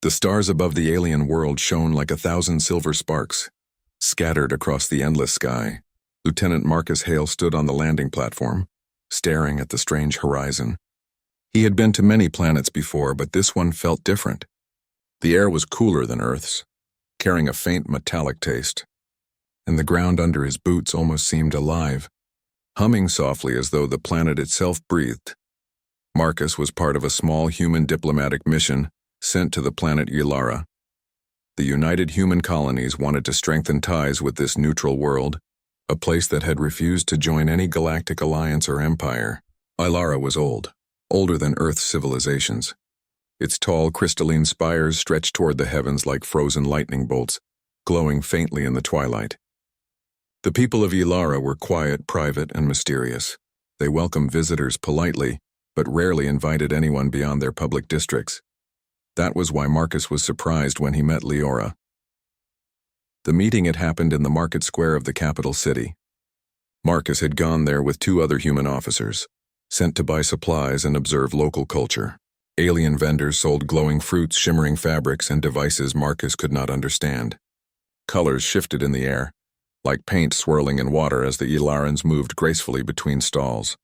The stars above the alien world shone like 1,000 silver sparks, scattered across the endless sky. Lieutenant Marcus Hale stood on the landing platform, staring at the strange horizon. He had been to many planets before, but this one felt different. The air was cooler than Earth's, carrying a faint metallic taste, and the ground under his boots almost seemed alive, humming softly as though the planet itself breathed. Marcus was part of a small human diplomatic mission sent to the planet Ylara. The United Human Colonies wanted to strengthen ties with this neutral world, a place that had refused to join any galactic alliance or empire. Ylara was old, older than Earth's civilizations. Its tall, crystalline spires stretched toward the heavens like frozen lightning bolts, glowing faintly in the twilight. The people of Ylara were quiet, private, and mysterious. They welcomed visitors politely, but rarely invited anyone beyond their public districts. That was why Marcus was surprised when he met Leora. The meeting had happened in the market square of the capital city. Marcus had gone there with 2 other human officers, sent to buy supplies and observe local culture. Alien vendors sold glowing fruits, shimmering fabrics, and devices Marcus could not understand. Colors shifted in the air, like paint swirling in water as the Ylarans moved gracefully between stalls.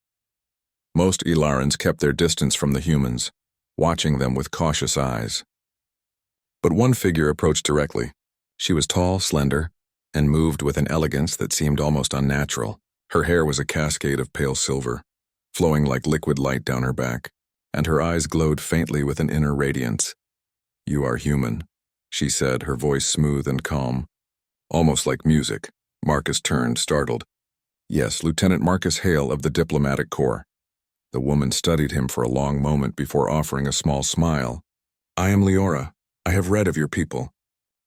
Most Ylarans kept their distance from the humans, watching them with cautious eyes. But one figure approached directly. She was tall, slender, and moved with an elegance that seemed almost unnatural. Her hair was a cascade of pale silver, flowing like liquid light down her back, and her eyes glowed faintly with an inner radiance. "You are human," she said, her voice smooth and calm, almost like music. Marcus turned, startled. "Yes, Lieutenant Marcus Hale of the Diplomatic Corps." The woman studied him for a long moment before offering a small smile. "I am Leora. I have read of your people.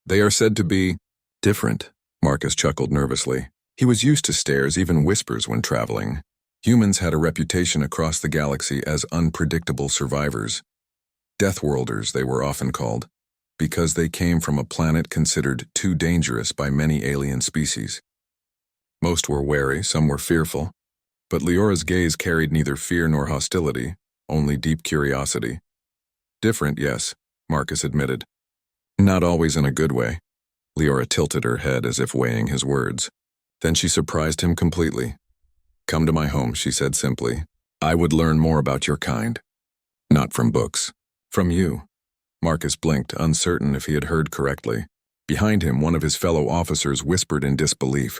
They are said to be different." Marcus chuckled nervously. He was used to stares, even whispers, when traveling. Humans had a reputation across the galaxy as unpredictable survivors. DEATHWORLDers, they were often called, because they came from a planet considered too dangerous by many alien species. Most were wary, some were fearful, but Leora's gaze carried neither fear nor hostility, only deep curiosity. "Different, yes," Marcus admitted. "Not always in a good way." Leora tilted her head as if weighing his words. Then she surprised him completely. "Come to my home," she said simply. "I would learn more about your kind. Not from books. From you." Marcus blinked, uncertain if he had heard correctly. Behind him, one of his fellow officers whispered in disbelief.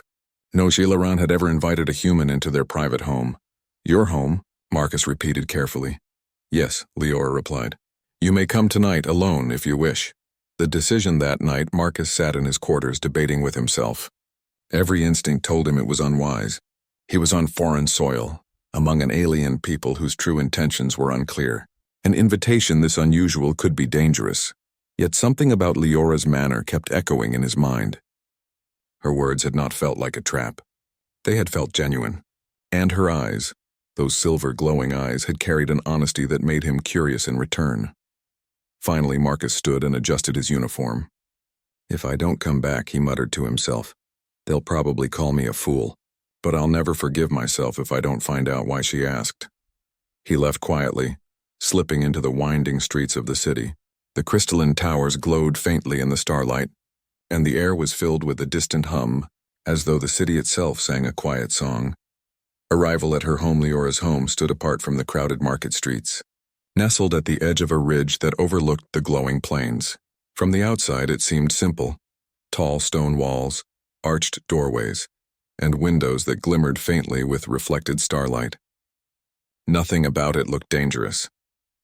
No Ylaran had ever invited a human into their private home. "Your home?" Marcus repeated carefully. "Yes," Leora replied. "You may come tonight alone if you wish." The decision that night, Marcus sat in his quarters debating with himself. Every instinct told him it was unwise. He was on foreign soil, among an alien people whose true intentions were unclear. An invitation this unusual could be dangerous, yet something about Leora's manner kept echoing in his mind. Her words had not felt like a trap. They had felt genuine. And her eyes, those silver glowing eyes, had carried an honesty that made him curious in return. Finally, Marcus stood and adjusted his uniform. "If I don't come back," he muttered to himself, "they'll probably call me a fool. But I'll never forgive myself if I don't find out why she asked." He left quietly, slipping into the winding streets of the city. The crystalline towers glowed faintly in the starlight, and the air was filled with a distant hum, as though the city itself sang a quiet song. Arrival at her home, Leora's home, stood apart from the crowded market streets, nestled at the edge of a ridge that overlooked the glowing plains. From the outside it seemed simple: tall stone walls, arched doorways, and windows that glimmered faintly with reflected starlight. Nothing about it looked dangerous.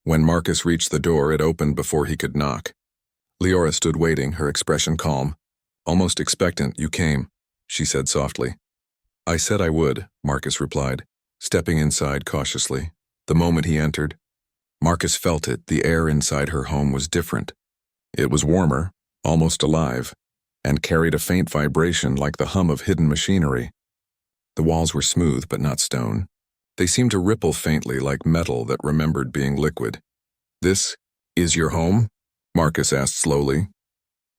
When Marcus reached the door, it opened before he could knock. Leora stood waiting, her expression calm. "Almost expectant, you came," she said softly. "I said I would," Marcus replied, stepping inside cautiously. The moment he entered, Marcus felt it. The air inside her home was different. It was warmer, almost alive, and carried a faint vibration like the hum of hidden machinery. The walls were smooth but not stone. They seemed to ripple faintly like metal that remembered being liquid. "This is your home?" Marcus asked slowly.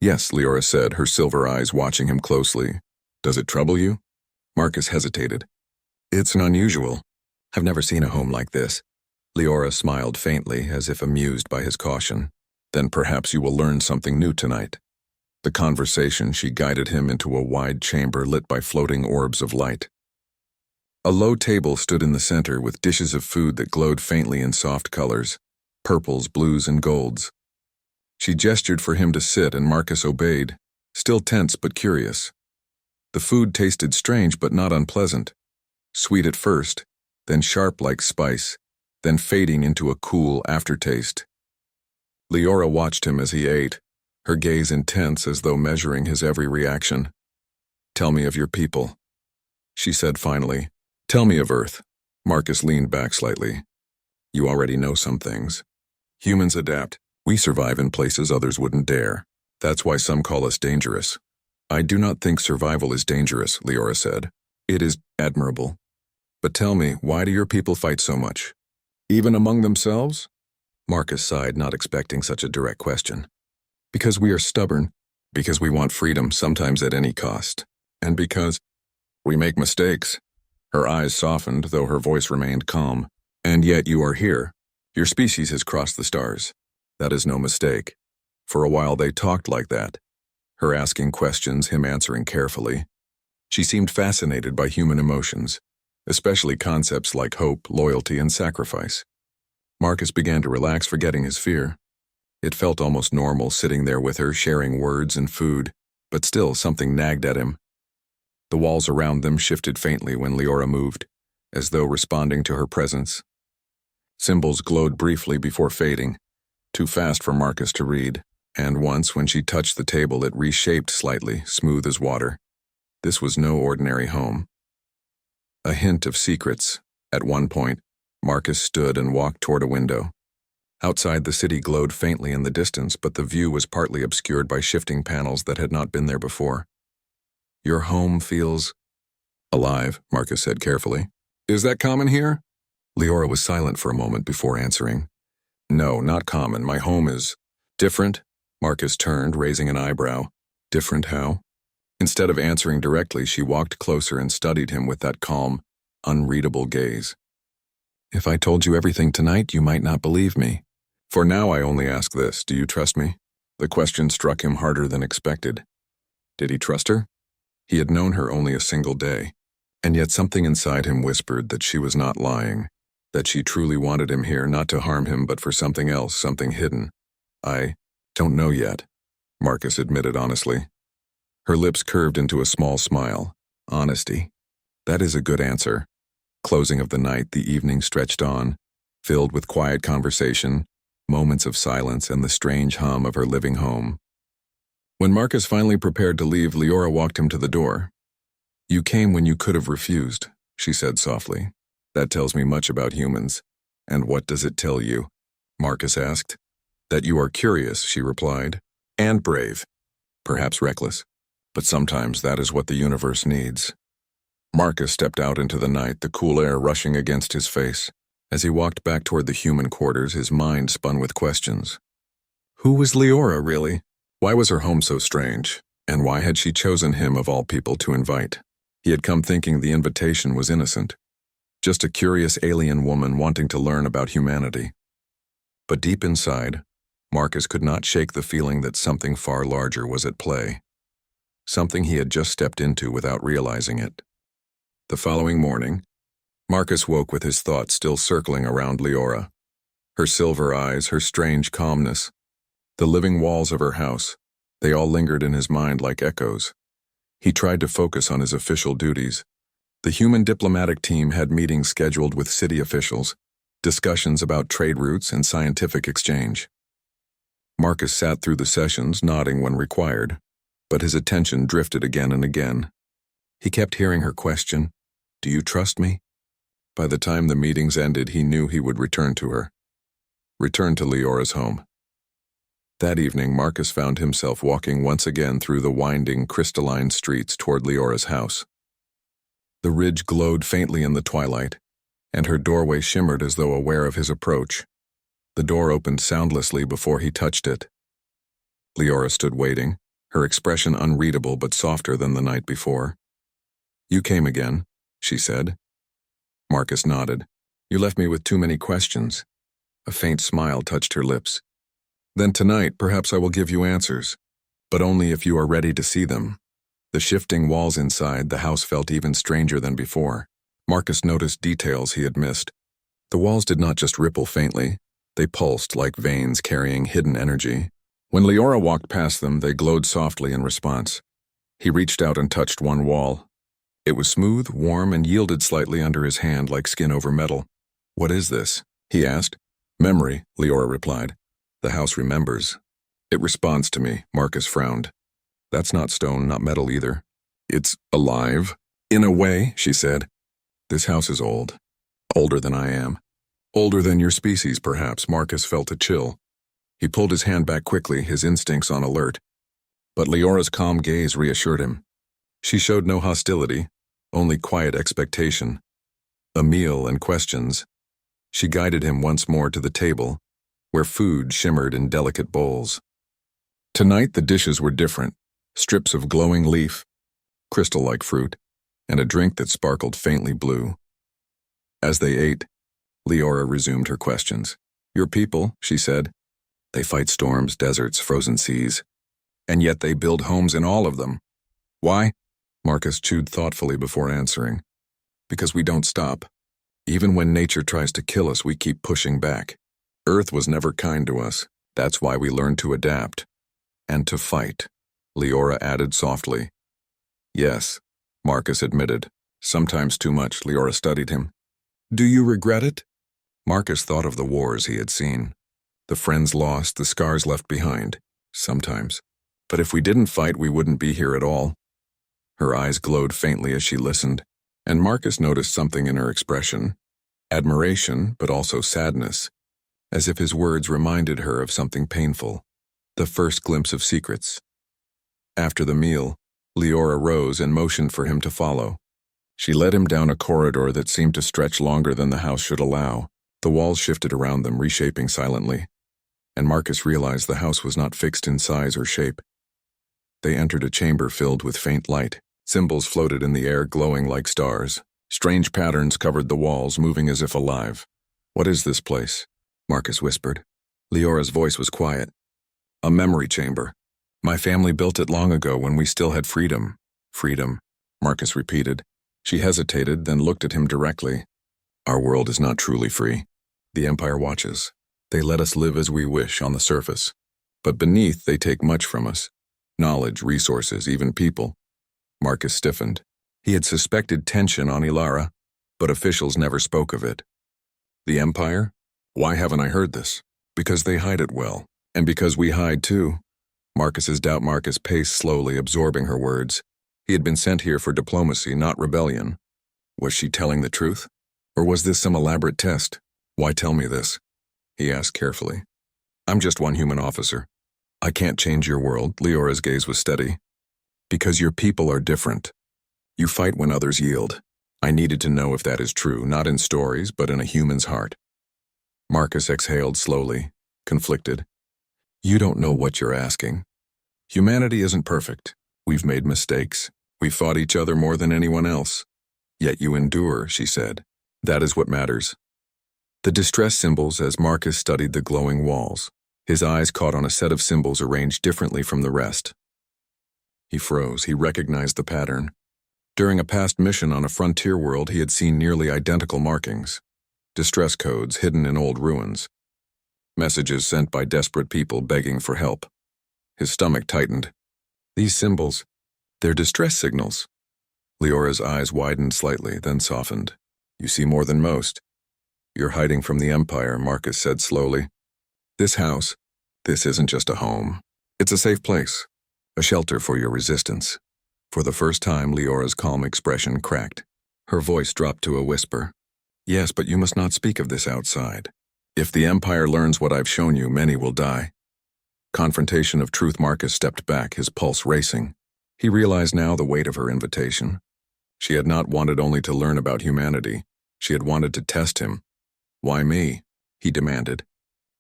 "Yes," Leora said, her silver eyes watching him closely. "Does it trouble you?" Marcus hesitated. "It's unusual. I've never seen a home like this." Leora smiled faintly, as if amused by his caution. Then perhaps you will learn something new tonight. The conversation, she guided him into a wide chamber lit by floating orbs of light. A low table stood in the center with dishes of food that glowed faintly in soft colors, purples, blues, and golds. She gestured for him to sit, and Marcus obeyed, still tense but curious. The food tasted strange but not unpleasant, sweet at first, then sharp like spice, then fading into a cool aftertaste. Leora watched him as he ate, her gaze intense as though measuring his every reaction. "Tell me of your people," she said finally. "Tell me of Earth." Marcus leaned back slightly. "You already know some things. Humans adapt. We survive in places others wouldn't dare. That's why some call us dangerous." "I do not think survival is dangerous," Leora said. "It is admirable. But tell me, why do your people fight so much? Even among themselves?" Marcus sighed, not expecting such a direct question. "Because we are stubborn, because we want freedom, sometimes at any cost, and because we make mistakes." Her eyes softened, though her voice remained calm. "And yet you are here. Your species has crossed the stars. That is no mistake." For a while they talked like that, her asking questions, him answering carefully. She seemed fascinated by human emotions, especially concepts like hope, loyalty, and sacrifice. Marcus began to relax, forgetting his fear. It felt almost normal sitting there with her, sharing words and food, but still something nagged at him. The walls around them shifted faintly when Leora moved, as though responding to her presence. Symbols glowed briefly before fading, too fast for Marcus to read, and once when she touched the table it reshaped slightly, smooth as water. This was no ordinary home. A hint of secrets. At one point, Marcus stood and walked toward a window. Outside, the city glowed faintly in the distance, but the view was partly obscured by shifting panels that had not been there before. "Your home feels alive," Marcus said carefully. "Is that common here?" Leora was silent for a moment before answering. "No, not common. My home is different." Marcus turned, raising an eyebrow. "Different how?" Instead of answering directly, she walked closer and studied him with that calm, unreadable gaze. "If I told you everything tonight, you might not believe me. For now, I only ask this: do you trust me?" The question struck him harder than expected. Did he trust her? He had known her only a single day, and yet something inside him whispered that she was not lying, that she truly wanted him here, not to harm him, but for something else, something hidden. "I don't know yet," Marcus admitted honestly. Her lips curved into a small smile. "Honesty. That is a good answer." Closing of the night, the evening stretched on, filled with quiet conversation, moments of silence, and the strange hum of her living home. When Marcus finally prepared to leave, Leora walked him to the door. "You came when you could have refused," she said softly. "That tells me much about humans." "And what does it tell you?" Marcus asked. "That you are curious," she replied, "and brave. Perhaps reckless. But sometimes that is what the universe needs." Marcus stepped out into the night, the cool air rushing against his face. As he walked back toward the human quarters, his mind spun with questions. Who was Leora, really? Why was her home so strange? And why had she chosen him of all people to invite? He had come thinking the invitation was innocent, just a curious alien woman wanting to learn about humanity. But deep inside, Marcus could not shake the feeling that something far larger was at play. Something he had just stepped into without realizing it. The following morning, Marcus woke with his thoughts still circling around Leora. Her silver eyes, her strange calmness, the living walls of her house, they all lingered in his mind like echoes. He tried to focus on his official duties. The human diplomatic team had meetings scheduled with city officials, discussions about trade routes and scientific exchange. Marcus sat through the sessions, nodding when required, but his attention drifted again and again. He kept hearing her question, "Do you trust me?" By the time the meetings ended, he knew he would return to her. Return to Leora's home. That evening, Marcus found himself walking once again through the winding, crystalline streets toward Leora's house. The ridge glowed faintly in the twilight, and her doorway shimmered as though aware of his approach. The door opened soundlessly before he touched it. Leora stood waiting, her expression unreadable but softer than the night before. "You came again," she said. Marcus nodded. "You left me with too many questions." A faint smile touched her lips. Then tonight, perhaps I will give you answers, but only if you are ready to see them. The shifting walls inside the house felt even stranger than before. Marcus noticed details he had missed. The walls did not just ripple faintly, they pulsed like veins carrying hidden energy. When Leora walked past them, they glowed softly in response. He reached out and touched one wall. It was smooth, warm, and yielded slightly under his hand like skin over metal. "What is this?" he asked. "Memory," Leora replied. "The house remembers." "It responds to me," Marcus frowned. "That's not stone, not metal either. It's alive." "In a way," she said. "This house is old. Older than I am. Older than your species, perhaps." Marcus felt a chill. He pulled his hand back quickly, his instincts on alert. But Leora's calm gaze reassured him. She showed no hostility, only quiet expectation. A meal and questions. She guided him once more to the table, where food shimmered in delicate bowls. Tonight the dishes were different. Strips of glowing leaf, crystal-like fruit, and a drink that sparkled faintly blue. As they ate, Leora resumed her questions. "Your people," she said. "They fight storms, deserts, frozen seas. And yet they build homes in all of them. Why?" Marcus chewed thoughtfully before answering. "Because we don't stop. Even when nature tries to kill us, we keep pushing back. Earth was never kind to us. That's why we learned to adapt. And to fight," Leora added softly. "Yes," Marcus admitted. "Sometimes too much." Leora studied him. "Do you regret it?" Marcus thought of the wars he had seen. The friends lost, the scars left behind. Sometimes. But if we didn't fight, we wouldn't be here at all. Her eyes glowed faintly as she listened, and Marcus noticed something in her expression. Admiration, but also sadness, as if his words reminded her of something painful. The first glimpse of secrets. After the meal, Leora rose and motioned for him to follow. She led him down a corridor that seemed to stretch longer than the house should allow. The walls shifted around them, reshaping silently, and Marcus realized the house was not fixed in size or shape. They entered a chamber filled with faint light. Symbols floated in the air, glowing like stars. Strange patterns covered the walls, moving as if alive. "What is this place?" Marcus whispered. Leora's voice was quiet. "A memory chamber. My family built it long ago when we still had freedom." "Freedom," Marcus repeated. She hesitated, then looked at him directly. "Our world is not truly free. The Empire watches. They let us live as we wish on the surface. But beneath, they take much from us. Knowledge, resources, even people." Marcus stiffened. He had suspected tension on Ilara, but officials never spoke of it. "The Empire? Why haven't I heard this?" "Because they hide it well. And because we hide too." Marcus's doubt. Marcus paced slowly, absorbing her words. He had been sent here for diplomacy, not rebellion. Was she telling the truth? Or was this some elaborate test? "Why tell me this?" he asked carefully. "I'm just one human officer. I can't change your world." Leora's gaze was steady. "Because your people are different. You fight when others yield. I needed to know if that is true, not in stories, but in a human's heart." Marcus exhaled slowly, conflicted. "You don't know what you're asking. Humanity isn't perfect. We've made mistakes. We fought each other more than anyone else. Yet you endure," she said. "That is what matters." The distress symbols as Marcus studied the glowing walls. His eyes caught on a set of symbols arranged differently from the rest. He froze. He recognized the pattern. During a past mission on a frontier world, he had seen nearly identical markings. Distress codes hidden in old ruins. Messages sent by desperate people begging for help. His stomach tightened. These symbols, they're distress signals. Leora's eyes widened slightly, then softened. "You see more than most. You're hiding from the Empire," Marcus said slowly. "This house, this isn't just a home. It's a safe place. A shelter for your resistance." For the first time, Leora's calm expression cracked. Her voice dropped to a whisper. "Yes, but you must not speak of this outside. If the Empire learns what I've shown you, many will die." Confrontation of truth. Marcus stepped back, his pulse racing. He realized now the weight of her invitation. She had not wanted only to learn about humanity. She had wanted to test him. "Why me?" he demanded.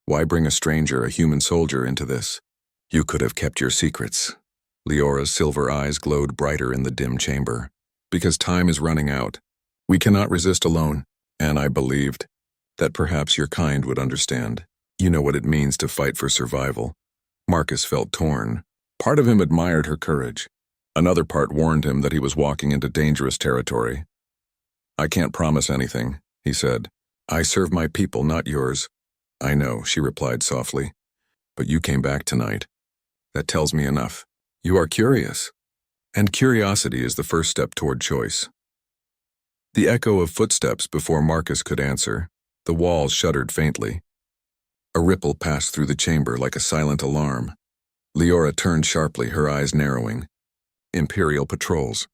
"Why bring a stranger, a human soldier, into this? You could have kept your secrets." Leora's silver eyes glowed brighter in the dim chamber. "Because time is running out. We cannot resist alone, and I believed that perhaps your kind would understand." You know what it means to fight for survival. Marcus felt torn. Part of him admired her courage. Another part warned him that he was walking into dangerous territory. "I can't promise anything," he said. "I serve my people, not yours." "I know," she replied softly. "But you came back tonight. That tells me enough. You are curious. And curiosity is the first step toward choice." The echo of footsteps before Marcus could answer. The walls shuddered faintly. A ripple passed through the chamber like a silent alarm. Leora turned sharply, her eyes narrowing. Imperial patrols.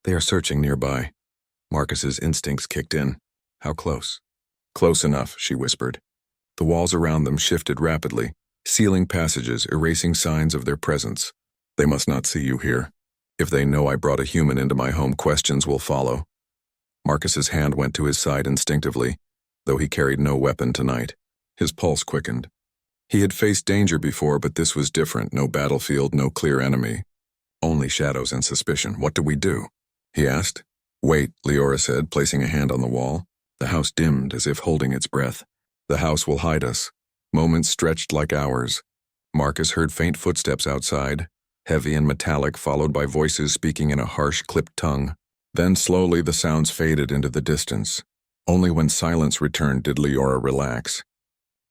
They are searching nearby. Marcus's instincts kicked in. How close? "Close enough," she whispered. The walls around them shifted rapidly, sealing passages, erasing signs of their presence. "They must not see you here. If they know I brought a human into my home, questions will follow." Marcus's hand went to his side instinctively, though he carried no weapon tonight. His pulse quickened. He had faced danger before, but this was different. No battlefield, no clear enemy. Only shadows and suspicion. "What do we do?" he asked. "Wait," Leora said, placing a hand on the wall. The house dimmed, as if holding its breath. "The house will hide us." Moments stretched like hours. Marcus heard faint footsteps outside, heavy and metallic, followed by voices speaking in a harsh, clipped tongue. Then slowly the sounds faded into the distance. Only when silence returned did Leora relax.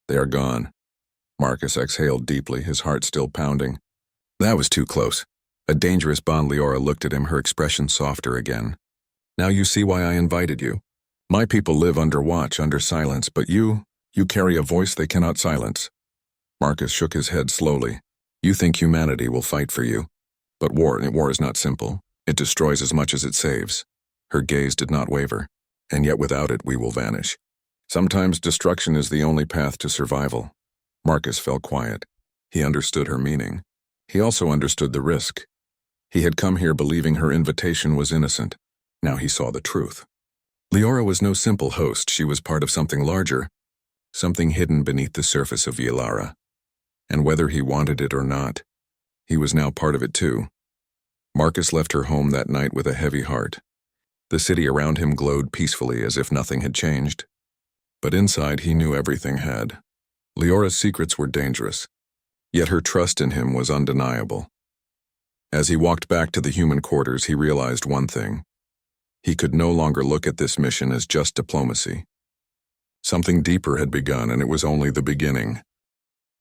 "They are gone." Marcus exhaled deeply, his heart still pounding. "That was too close." A dangerous bond. Leora looked at him, her expression softer again. "Now you see why I invited you. My people live under watch, under silence, but you carry a voice they cannot silence." Marcus shook his head slowly. "You think humanity will fight for you. But war is not simple. It destroys as much as it saves." Her gaze did not waver. "And yet without it we will vanish. Sometimes destruction is the only path to survival." Marcus fell quiet. He understood her meaning. He also understood the risk. He had come here believing her invitation was innocent. Now he saw the truth. Leora was no simple host. She was part of something larger, something hidden beneath the surface of Ylara. And whether he wanted it or not, he was now part of it too. Marcus left her home that night with a heavy heart. The city around him glowed peacefully as if nothing had changed. But inside he knew everything had. Leora's secrets were dangerous, yet her trust in him was undeniable. As he walked back to the human quarters, he realized one thing. He could no longer look at this mission as just diplomacy. Something deeper had begun, and it was only the beginning.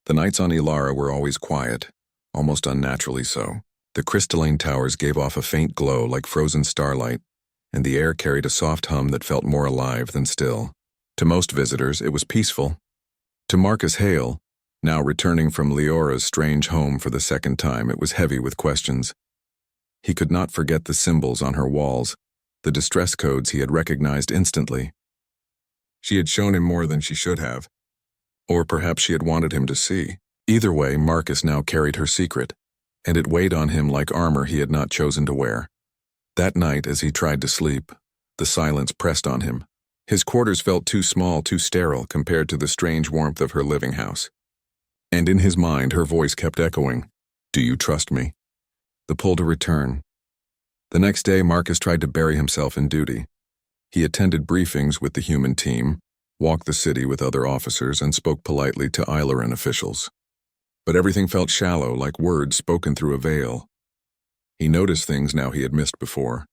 The nights on Ylara were always quiet, almost unnaturally so. The crystalline towers gave off a faint glow like frozen starlight, and the air carried a soft hum that felt more alive than still. To most visitors, it was peaceful. To Marcus Hale, now returning from Leora's strange home for the second time, it was heavy with questions. He could not forget the symbols on her walls, the distress codes he had recognized instantly. She had shown him more than she should have. Or perhaps she had wanted him to see. Either way, Marcus now carried her secret, and it weighed on him like armor he had not chosen to wear. That night, as he tried to sleep, the silence pressed on him. His quarters felt too small, too sterile compared to the strange warmth of her living house. And in his mind, her voice kept echoing, "Do you trust me?" The pull to return. The next day, Marcus tried to bury himself in duty. He attended briefings with the human team, walked the city with other officers, and spoke politely to Ylaran officials. But everything felt shallow, like words spoken through a veil. He noticed things now he had missed before.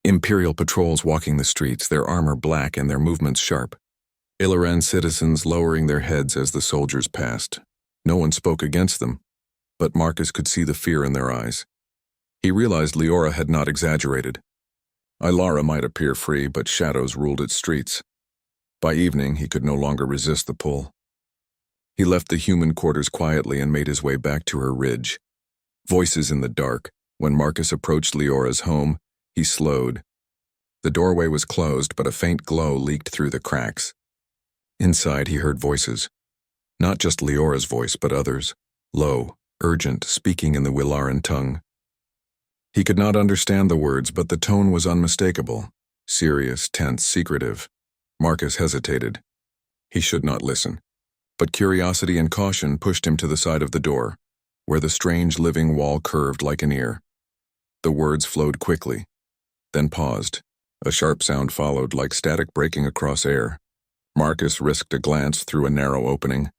Imperial patrols walking the streets, their armor black and their movements sharp. Ylaran citizens lowering their heads as the soldiers passed. No one spoke against them, but Marcus could see the fear in their eyes. He realized Leora had not exaggerated. Ylara might appear free, but shadows ruled its streets. By evening, he could no longer resist the pull. He left the human quarters quietly and made his way back to her ridge. Voices in the dark. When Marcus approached Leora's home, he slowed. The doorway was closed, but a faint glow leaked through the cracks. Inside, he heard voices. Not just Leora's voice, but others. Low, urgent, speaking in the Ylaran tongue. He could not understand the words, but the tone was unmistakable. Serious, tense, secretive. Marcus hesitated. He should not listen. But curiosity and caution pushed him to the side of the door, where the strange living wall curved like an ear. The words flowed quickly, then paused. A sharp sound followed, like static breaking across air. Marcus risked a glance through a narrow opening.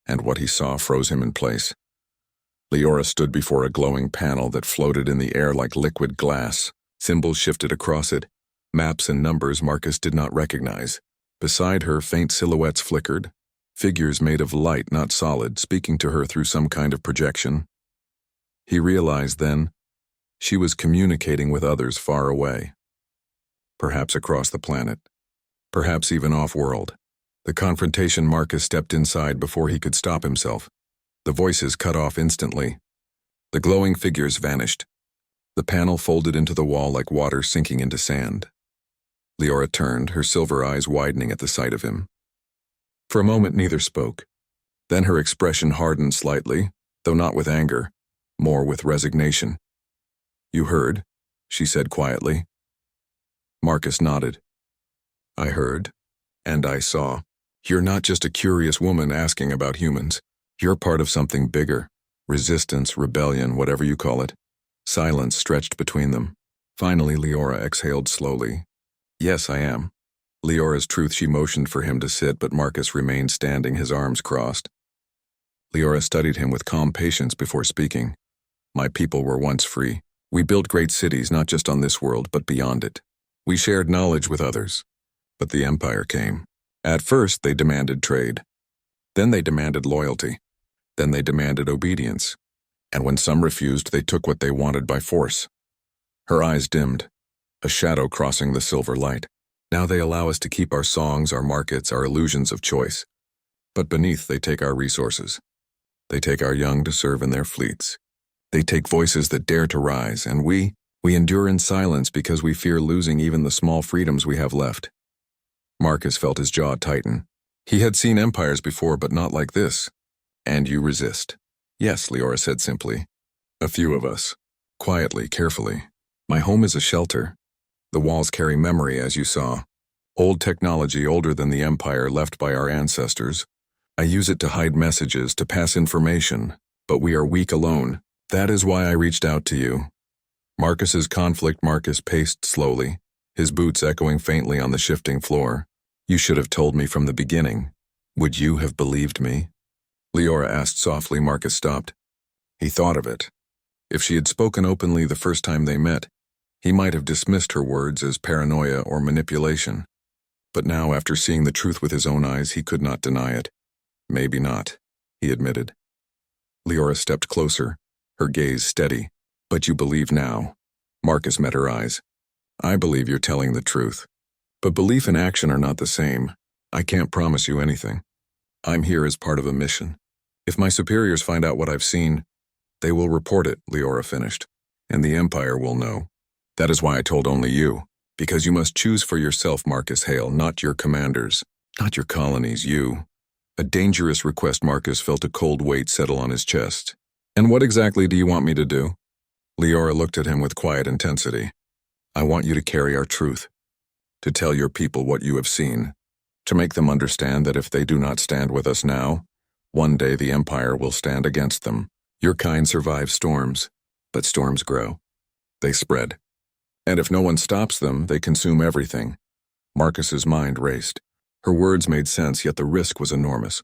and what he saw froze him in place. Leora stood before a glowing panel that floated in the air like liquid glass. Symbols shifted across it, maps and numbers Marcus did not recognize. Beside her, faint silhouettes flickered, figures made of light, not solid, speaking to her through some kind of projection. He realized then, she was communicating with others far away. Perhaps across the planet. Perhaps even off-world. The confrontation Marcus stepped inside before he could stop himself. The voices cut off instantly. The glowing figures vanished. The panel folded into the wall like water sinking into sand. Leora turned, her silver eyes widening at the sight of him. For a moment neither spoke. Then her expression hardened slightly, though not with anger, more with resignation. "You heard," she said quietly. Marcus nodded. "I heard, and I saw. You're not just a curious woman asking about humans. You're part of something bigger. Resistance, rebellion, whatever you call it." Silence stretched between them. Finally, Leora exhaled slowly. "Yes, I am." Leora's truth, she motioned for him to sit, but Marcus remained standing, his arms crossed. Leora studied him with calm patience before speaking. "My people were once free. We built great cities, not just on this world, but beyond it. We shared knowledge with others. But the Empire came. At first, they demanded trade. Then they demanded loyalty. Then they demanded obedience. And when some refused, they took what they wanted by force." Her eyes dimmed, a shadow crossing the silver light. "Now they allow us to keep our songs, our markets, our illusions of choice. But beneath, they take our resources. They take our young to serve in their fleets. They take voices that dare to rise, and we endure in silence because we fear losing even the small freedoms we have left." Marcus felt his jaw tighten. He had seen empires before, but not like this. "And you resist?" "Yes," Leora said simply. "A few of us." Quietly, carefully. "My home is a shelter. The walls carry memory, as you saw. Old technology, older than the Empire, left by our ancestors. I use it to hide messages, to pass information, but we are weak alone. That is why I reached out to you." Marcus's conflict. Marcus paced slowly, his boots echoing faintly on the shifting floor. "You should have told me from the beginning. Would you have believed me?" Leora asked softly. Marcus stopped. He thought of it. If she had spoken openly the first time they met, he might have dismissed her words as paranoia or manipulation. But now, after seeing the truth with his own eyes, he could not deny it. "Maybe not," he admitted. Leora stepped closer, her gaze steady. "But you believe now." Marcus met her eyes. "I believe you're telling the truth. But belief and action are not the same. I can't promise you anything. I'm here as part of a mission. If my superiors find out what I've seen, they will report it," Leora finished. "And the Empire will know. That is why I told only you. Because you must choose for yourself, Marcus Hale, not your commanders, not your colonies, you." A dangerous request. Marcus felt a cold weight settle on his chest. "And what exactly do you want me to do?" Leora looked at him with quiet intensity. "I want you to carry our truth. To tell your people what you have seen. To make them understand that if they do not stand with us now, one day the Empire will stand against them. Your kind survive storms, but storms grow. They spread. And if no one stops them, they consume everything." Marcus's mind raced. Her words made sense, yet the risk was enormous.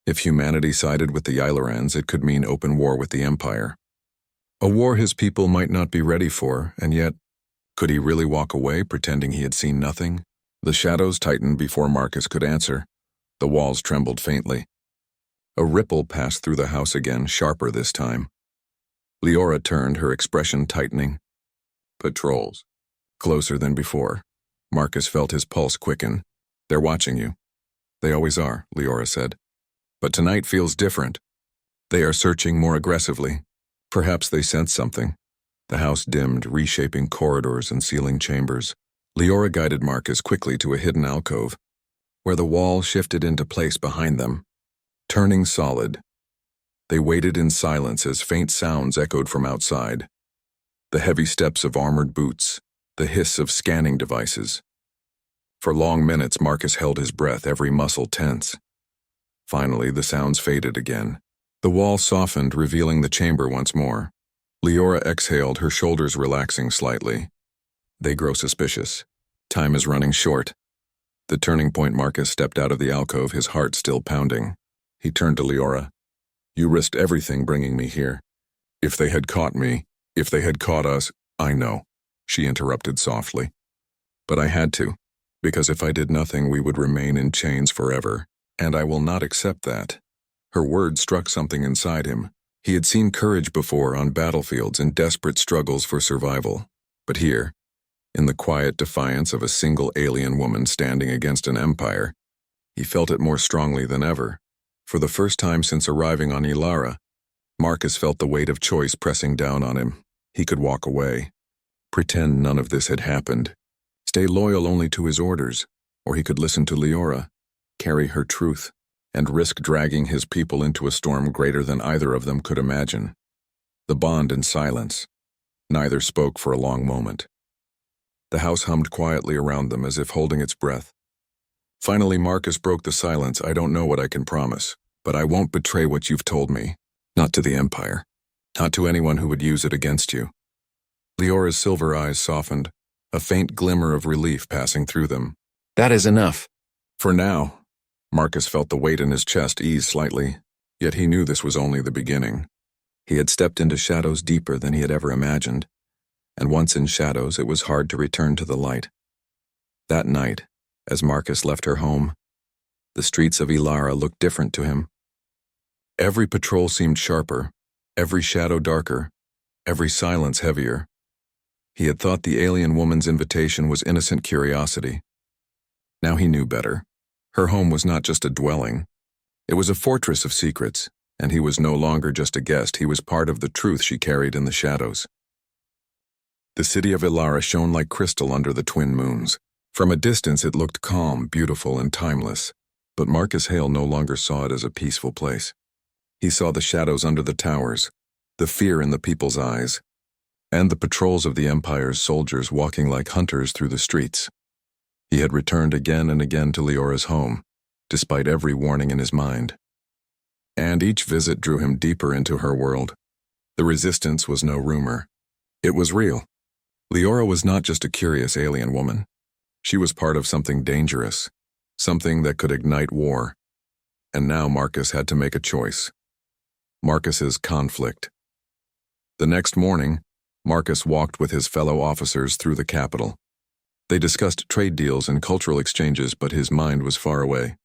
If humanity sided with the Ylarans, it could mean open war with the Empire. A war his people might not be ready for, and yet, could he really walk away pretending he had seen nothing? The shadows tightened before Marcus could answer. The walls trembled faintly. A ripple passed through the house again, sharper this time. Leora turned, her expression tightening. "Patrols." Closer than before. Marcus felt his pulse quicken. "They're watching you." "They always are," Leora said. "But tonight feels different. They are searching more aggressively. Perhaps they sense something." The house dimmed, reshaping corridors and sealing chambers. Leora guided Marcus quickly to a hidden alcove, where the wall shifted into place behind them, turning solid. They waited in silence as faint sounds echoed from outside. The heavy steps of armored boots, the hiss of scanning devices. For long minutes, Marcus held his breath, every muscle tense. Finally, the sounds faded again. The wall softened, revealing the chamber once more. Leora exhaled, her shoulders relaxing slightly. They grow suspicious. Time is running short. The turning point. Marcus stepped out of the alcove, his heart still pounding. He turned to Leora. You risked everything bringing me here. If they had caught me, if they had caught us, I know, she interrupted softly. But I had to, because if I did nothing, we would remain in chains forever, and I will not accept that. Her words struck something inside him. He had seen courage before on battlefields in desperate struggles for survival, but here, in the quiet defiance of a single alien woman standing against an empire, he felt it more strongly than ever. For the first time since arriving on Ilara, Marcus felt the weight of choice pressing down on him. He could walk away, pretend none of this had happened, stay loyal only to his orders, or he could listen to Leora, carry her truth, and risk dragging his people into a storm greater than either of them could imagine. The bond in silence. Neither spoke for a long moment. The house hummed quietly around them as if holding its breath. Finally, Marcus broke the silence. I don't know what I can promise, but I won't betray what you've told me. Not to the Empire. Not to anyone who would use it against you. Leora's silver eyes softened, a faint glimmer of relief passing through them. That is enough. For now. Marcus felt the weight in his chest ease slightly, yet he knew this was only the beginning. He had stepped into shadows deeper than he had ever imagined, and once in shadows it was hard to return to the light. That night, as Marcus left her home, the streets of Ilara looked different to him. Every patrol seemed sharper, every shadow darker, every silence heavier. He had thought the alien woman's invitation was innocent curiosity. Now he knew better. Her home was not just a dwelling. It was a fortress of secrets, and he was no longer just a guest. He was part of the truth she carried in the shadows. The city of Ilara shone like crystal under the twin moons. From a distance it looked calm, beautiful, and timeless, but Marcus Hale no longer saw it as a peaceful place. He saw the shadows under the towers, the fear in the people's eyes, and the patrols of the Empire's soldiers walking like hunters through the streets. He had returned again and again to Leora's home, despite every warning in his mind. And each visit drew him deeper into her world. The resistance was no rumor. It was real. Leora was not just a curious alien woman. She was part of something dangerous, something that could ignite war. And now Marcus had to make a choice. Marcus's conflict. The next morning, Marcus walked with his fellow officers through the capital. They discussed trade deals and cultural exchanges, but his mind was far away.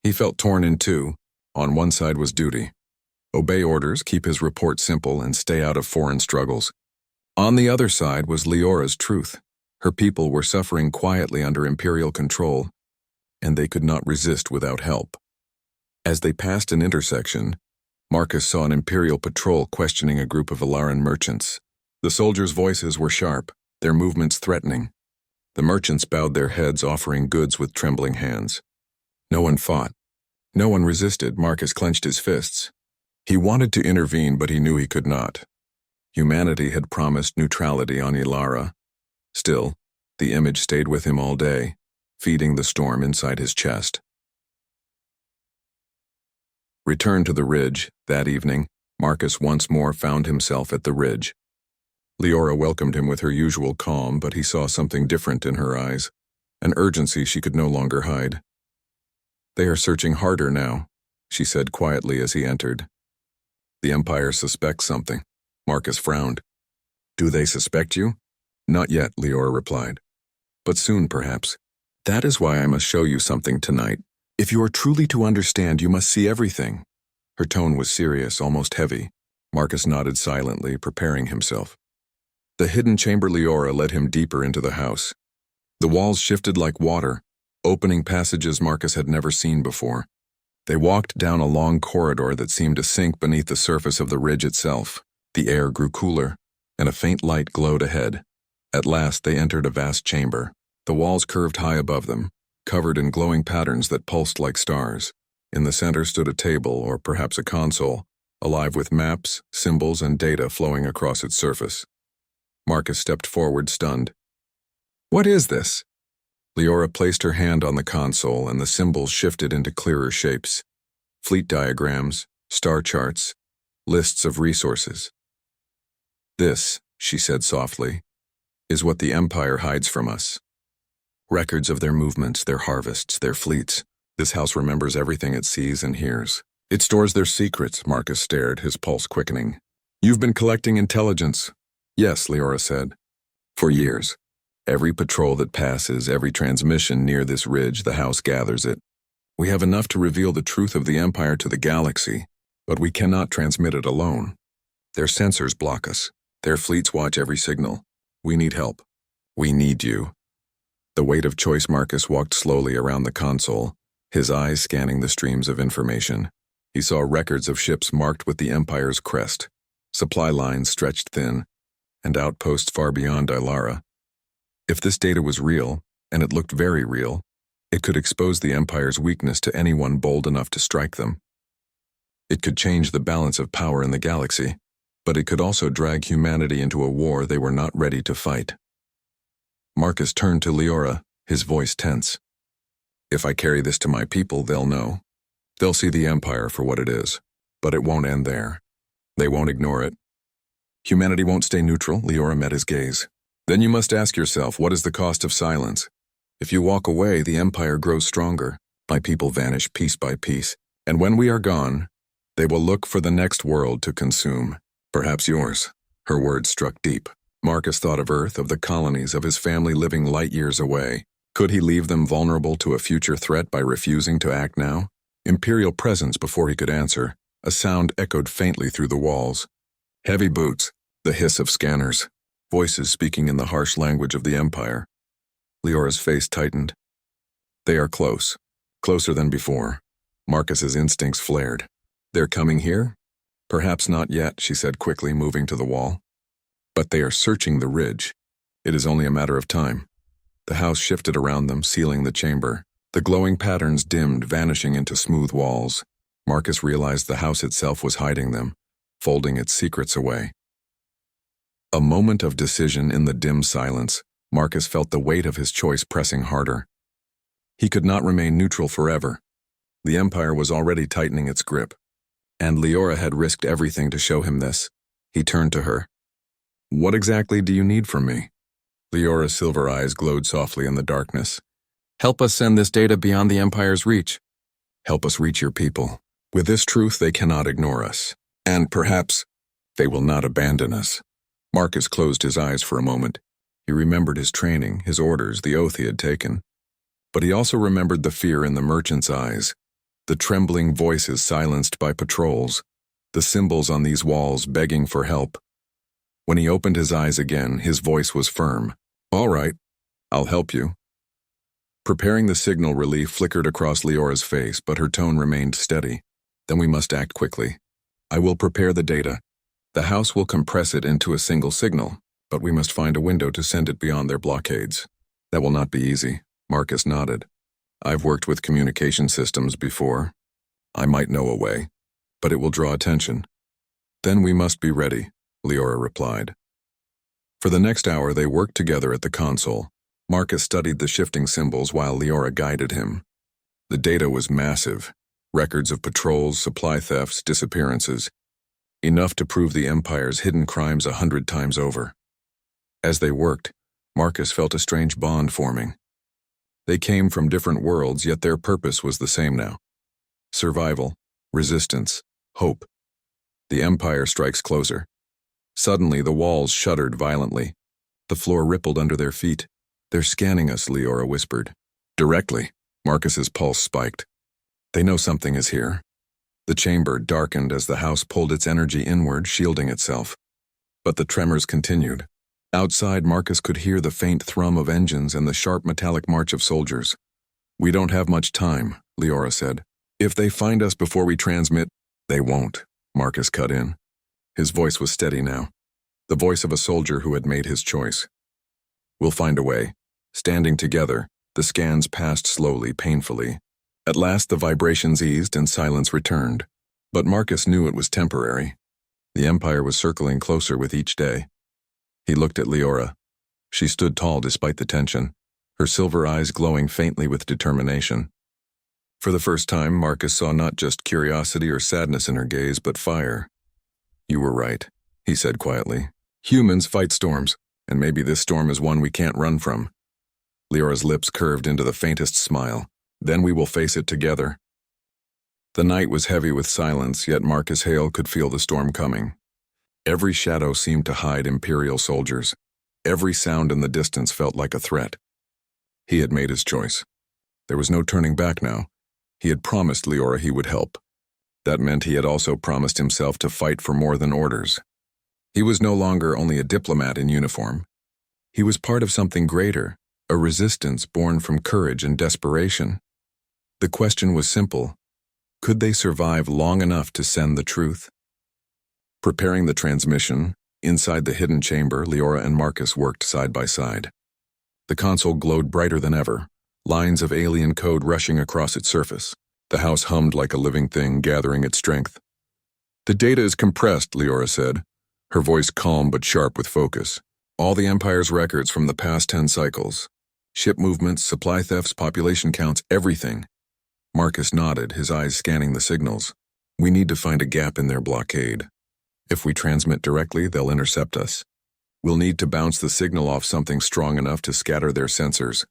He felt torn in two. On one side was duty. Obey orders, keep his report simple, and stay out of foreign struggles. On the other side was Leora's truth. Her people were suffering quietly under Imperial control, and they could not resist without help. As they passed an intersection, Marcus saw an Imperial patrol questioning a group of Ilaran merchants. The soldiers' voices were sharp, their movements threatening. The merchants bowed their heads, offering goods with trembling hands. No one fought. No one resisted. Marcus clenched his fists. He wanted to intervene, but he knew he could not. Humanity had promised neutrality on Ilara. Still, the image stayed with him all day, feeding the storm inside his chest. Returned to the ridge, that evening, Marcus once more found himself at the ridge. Leora welcomed him with her usual calm, but he saw something different in her eyes, an urgency she could no longer hide. They are searching harder now, she said quietly as he entered. The Empire suspects something. Marcus frowned. Do they suspect you? Not yet, Leora replied. But soon, perhaps. That is why I must show you something tonight. If you are truly to understand, you must see everything. Her tone was serious, almost heavy. Marcus nodded silently, preparing himself. The hidden chamber Leora led him deeper into the house. The walls shifted like water, opening passages Marcus had never seen before. They walked down a long corridor that seemed to sink beneath the surface of the ridge itself. The air grew cooler, and a faint light glowed ahead. At last they entered a vast chamber. The walls curved high above them, covered in glowing patterns that pulsed like stars. In the center stood a table, or perhaps a console, alive with maps, symbols, and data flowing across its surface. Marcus stepped forward, stunned. What is this? Leora placed her hand on the console, and the symbols shifted into clearer shapes. Fleet diagrams, star charts, lists of resources. This, she said softly, is what the Empire hides from us. Records of their movements, their harvests, their fleets, This house remembers everything it sees and hears. It stores their secrets, Marcus stared, his pulse quickening. You've been collecting intelligence. Yes, Leora said. For years. Every patrol that passes, every transmission near this ridge, the house gathers it. We have enough to reveal the truth of the Empire to the galaxy, but we cannot transmit it alone. Their sensors block us. Their fleets watch every signal. We need help. We need you. The weight of choice. Marcus walked slowly around the console, his eyes scanning the streams of information. He saw records of ships marked with the Empire's crest, supply lines stretched thin, and outposts far beyond Ilara. If this data was real, and it looked very real, it could expose the Empire's weakness to anyone bold enough to strike them. It could change the balance of power in the galaxy, but it could also drag humanity into a war they were not ready to fight. Marcus turned to Leora, his voice tense. If I carry this to my people, they'll know. They'll see the Empire for what it is, but it won't end there. They won't ignore it. Humanity won't stay neutral. Leora met his gaze. Then you must ask yourself, what is the cost of silence? If you walk away, the Empire grows stronger. My people vanish piece by piece, and when we are gone, they will look for the next world to consume. Perhaps yours. Her words struck deep. Marcus thought of Earth, of the colonies, of his family living light years away. Could he leave them vulnerable to a future threat by refusing to act now? Imperial presence. Before he could answer, a sound echoed faintly through the walls. Heavy boots, the hiss of scanners, voices speaking in the harsh language of the Empire. Leora's face tightened. They are close, closer than before. Marcus's instincts flared. They're coming here? Perhaps not yet, she said quickly, moving to the wall. But they are searching the ridge. It is only a matter of time. The house shifted around them, sealing the chamber. The glowing patterns dimmed, vanishing into smooth walls. Marcus realized the house itself was hiding them, folding its secrets away. A moment of decision in the dim silence. Marcus felt the weight of his choice pressing harder. He could not remain neutral forever. The Empire was already tightening its grip, and Leora had risked everything to show him this. He turned to her. What exactly do you need from me? Leora's silver eyes glowed softly in the darkness. Help us send this data beyond the Empire's reach. Help us reach your people. With this truth, they cannot ignore us. And perhaps they will not abandon us. Marcus closed his eyes for a moment. He remembered his training, his orders, the oath he had taken. But he also remembered the fear in the merchant's eyes, the trembling voices silenced by patrols, the symbols on these walls begging for help. When he opened his eyes again, his voice was firm. All right, I'll help you. Preparing the signal, relief flickered across Leora's face, but her tone remained steady. Then we must act quickly. I will prepare the data. The house will compress it into a single signal, but we must find a window to send it beyond their blockades. That will not be easy. Marcus nodded. I've worked with communication systems before. I might know a way, but it will draw attention. Then we must be ready, Leora replied. For the next hour, they worked together at the console. Marcus studied the shifting symbols while Leora guided him. The data was massive. Records of patrols, supply thefts, disappearances. Enough to prove the Empire's hidden crimes 100 times over. As they worked, Marcus felt a strange bond forming. They came from different worlds, yet their purpose was the same now. Survival, resistance, hope. The Empire strikes closer. Suddenly, the walls shuddered violently. The floor rippled under their feet. They're scanning us, Leora whispered. Directly. Marcus's pulse spiked. They know something is here. The chamber darkened as the house pulled its energy inward, shielding itself. But the tremors continued. Outside, Marcus could hear the faint thrum of engines and the sharp metallic march of soldiers. We don't have much time, Leora said. If they find us before we transmit, they won't, Marcus cut in. His voice was steady now, the voice of a soldier who had made his choice. We'll find a way. Standing together, the scans passed slowly, painfully. At last the vibrations eased and silence returned. But Marcus knew it was temporary. The Empire was circling closer with each day. He looked at Leora. She stood tall despite the tension, her silver eyes glowing faintly with determination. For the first time, Marcus saw not just curiosity or sadness in her gaze, but fire. You were right, he said quietly. Humans fight storms, and maybe this storm is one we can't run from. Leora's lips curved into the faintest smile. Then we will face it together. The night was heavy with silence, yet Marcus Hale could feel the storm coming. Every shadow seemed to hide Imperial soldiers. Every sound in the distance felt like a threat. He had made his choice. There was no turning back now. He had promised Leora he would help. That meant he had also promised himself to fight for more than orders. He was no longer only a diplomat in uniform. He was part of something greater, a resistance born from courage and desperation. The question was simple. Could they survive long enough to send the truth? Preparing the transmission, inside the hidden chamber, Leora and Marcus worked side by side. The console glowed brighter than ever, lines of alien code rushing across its surface. The house hummed like a living thing, gathering its strength. The data is compressed, Leora said, her voice calm but sharp with focus. All the Empire's records from the past 10 cycles. Ship movements, supply thefts, population counts, everything. Marcus nodded, his eyes scanning the signals. We need to find a gap in their blockade. If we transmit directly, they'll intercept us. We'll need to bounce the signal off something strong enough to scatter their sensors.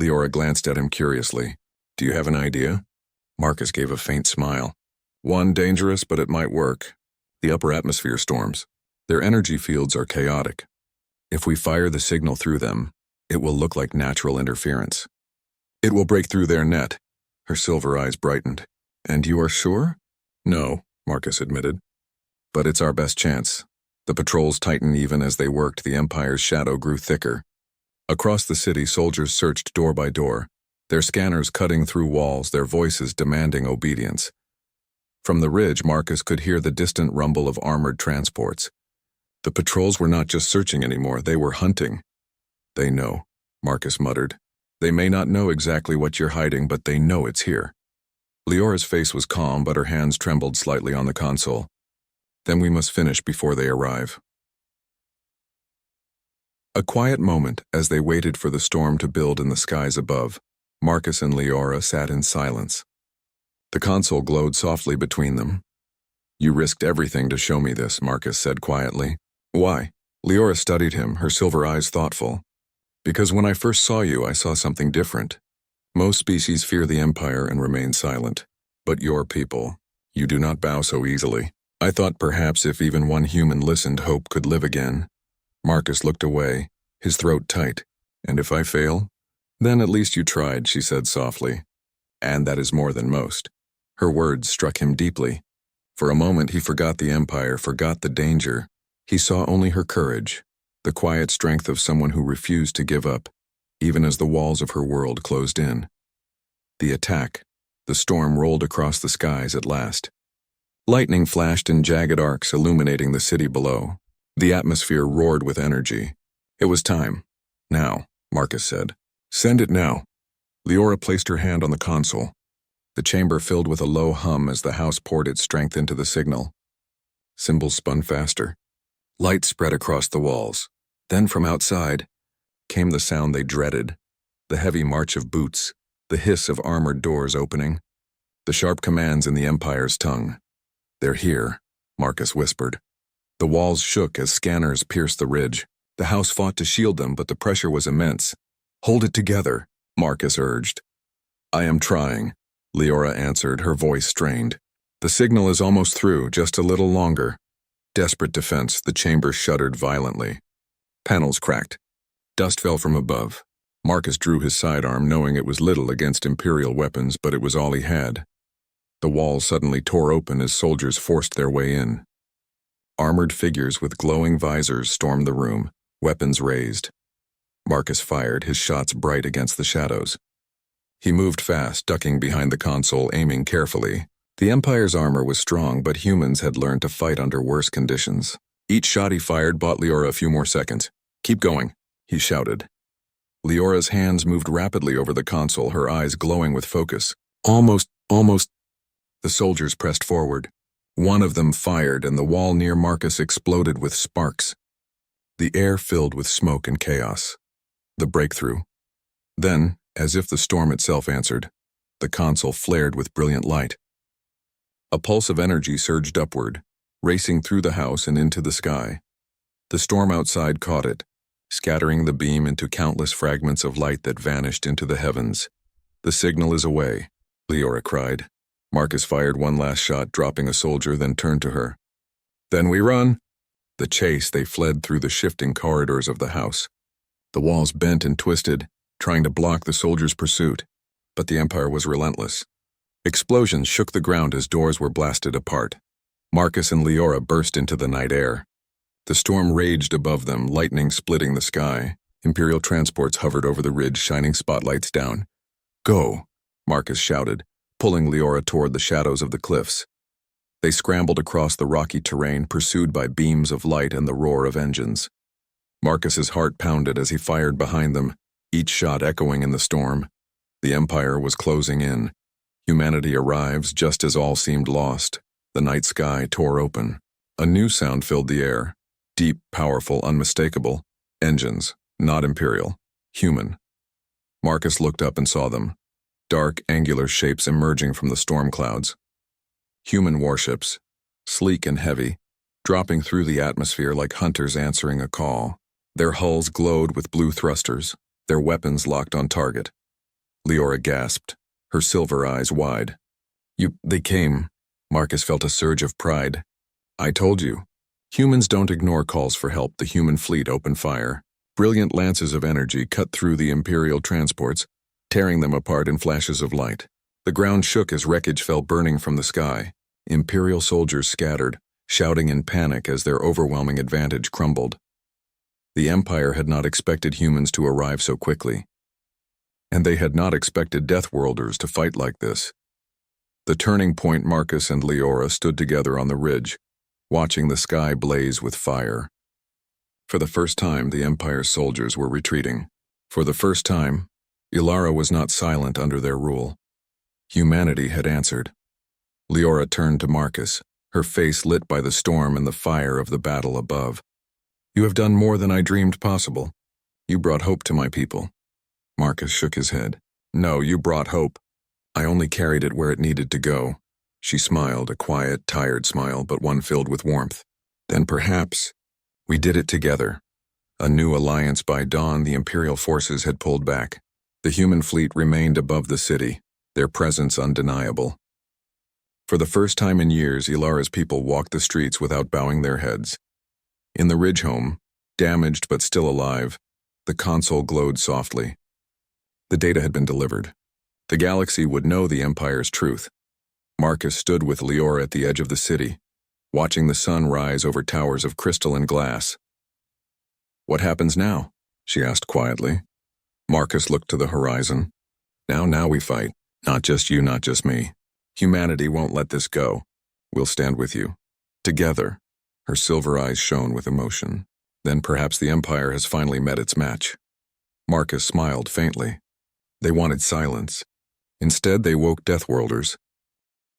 Leora glanced at him curiously. Do you have an idea? Marcus gave a faint smile. One, dangerous, but it might work. The upper atmosphere storms. Their energy fields are chaotic. If we fire the signal through them, it will look like natural interference. It will break through their net. Her silver eyes brightened. And you are sure? No, Marcus admitted. But it's our best chance. The patrols tightened even as they worked. The Empire's shadow grew thicker. Across the city, soldiers searched door by door, their scanners cutting through walls, their voices demanding obedience. From the ridge, Marcus could hear the distant rumble of armored transports. The patrols were not just searching anymore, they were hunting. They know, Marcus muttered. They may not know exactly what you're hiding, but they know it's here. Leora's face was calm, but her hands trembled slightly on the console. Then we must finish before they arrive. A quiet moment as they waited for the storm to build in the skies above. Marcus and Leora sat in silence. The console glowed softly between them. You risked everything to show me this, Marcus said quietly. Why? Leora studied him, her silver eyes thoughtful. Because when I first saw you, I saw something different. Most species fear the Empire and remain silent. But your people, you do not bow so easily. I thought perhaps if even one human listened, hope could live again. Marcus looked away, his throat tight. And if I fail? Then at least you tried, she said softly. And that is more than most. Her words struck him deeply. For a moment he forgot the Empire, forgot the danger. He saw only her courage, the quiet strength of someone who refused to give up, even as the walls of her world closed in. The attack. The storm rolled across the skies at last. Lightning flashed in jagged arcs, illuminating the city below. The atmosphere roared with energy. It was time. Now, Marcus said. Send it now. Leora placed her hand on the console. The chamber filled with a low hum as the house poured its strength into the signal. Symbols spun faster. Light spread across the walls. Then from outside came the sound they dreaded, the heavy march of boots, the hiss of armored doors opening, the sharp commands in the Empire's tongue. They're here, Marcus whispered. The walls shook as scanners pierced the ridge. The house fought to shield them, but the pressure was immense. Hold it together, Marcus urged. I am trying, Leora answered, her voice strained. The signal is almost through, just a little longer. Desperate defense, the chamber shuddered violently. Panels cracked. Dust fell from above. Marcus drew his sidearm, knowing it was little against Imperial weapons, but it was all he had. The walls suddenly tore open as soldiers forced their way in. Armored figures with glowing visors stormed the room, weapons raised. Marcus fired, his shots bright against the shadows. He moved fast, ducking behind the console, aiming carefully. The Empire's armor was strong, but humans had learned to fight under worse conditions. Each shot he fired bought Leora a few more seconds. Keep going, he shouted. Leora's hands moved rapidly over the console, her eyes glowing with focus. Almost. The soldiers pressed forward. One of them fired, and the wall near Marcus exploded with sparks. The air filled with smoke and chaos. The breakthrough. Then, as if the storm itself answered, the console flared with brilliant light. A pulse of energy surged upward, racing through the house and into the sky. The storm outside caught it, scattering the beam into countless fragments of light that vanished into the heavens. The signal is away, Leora cried. Marcus fired one last shot, dropping a soldier, then turned to her. Then we run. The chase, they fled through the shifting corridors of the house. The walls bent and twisted, trying to block the soldiers' pursuit, but the Empire was relentless. Explosions shook the ground as doors were blasted apart. Marcus and Leora burst into the night air. The storm raged above them, lightning splitting the sky. Imperial transports hovered over the ridge, shining spotlights down. Go, Marcus shouted, pulling Leora toward the shadows of the cliffs. They scrambled across the rocky terrain, pursued by beams of light and the roar of engines. Marcus's heart pounded as he fired behind them, each shot echoing in the storm. The Empire was closing in. Humanity arrives just as all seemed lost. The night sky tore open. A new sound filled the air. Deep, powerful, unmistakable. Engines, not Imperial. Human. Marcus looked up and saw them. Dark, angular shapes emerging from the storm clouds. Human warships, sleek and heavy, dropping through the atmosphere like hunters answering a call. Their hulls glowed with blue thrusters, their weapons locked on target. Leora gasped, her silver eyes wide. They came. Marcus felt a surge of pride. I told you. Humans don't ignore calls for help. The human fleet opened fire. Brilliant lances of energy cut through the Imperial transports, tearing them apart in flashes of light. The ground shook as wreckage fell burning from the sky. Imperial soldiers scattered, shouting in panic as their overwhelming advantage crumbled. The Empire had not expected humans to arrive so quickly. And they had not expected DEATHWORLDers to fight like this. The turning point, Marcus and Leora stood together on the ridge, watching the sky blaze with fire. For the first time, the Empire's soldiers were retreating. For the first time, Ilara was not silent under their rule. Humanity had answered. Leora turned to Marcus, her face lit by the storm and the fire of the battle above. You have done more than I dreamed possible. You brought hope to my people. Marcus shook his head. No, you brought hope. I only carried it where it needed to go. She smiled, a quiet, tired smile, but one filled with warmth. Then perhaps we did it together. A new alliance by dawn. The Imperial forces had pulled back. The human fleet remained above the city, their presence undeniable. For the first time in years, Ilara's people walked the streets without bowing their heads. In the ridge home, damaged but still alive, the console glowed softly. The data had been delivered. The galaxy would know the Empire's truth. Marcus stood with Leora at the edge of the city, watching the sun rise over towers of crystal and glass. What happens now? She asked quietly. Marcus looked to the horizon. Now we fight. Not just you, not just me. Humanity won't let this go. We'll stand with you. Together. Her silver eyes shone with emotion. Then perhaps the Empire has finally met its match. Marcus smiled faintly. They wanted silence. Instead, they woke DEATHWORLDers.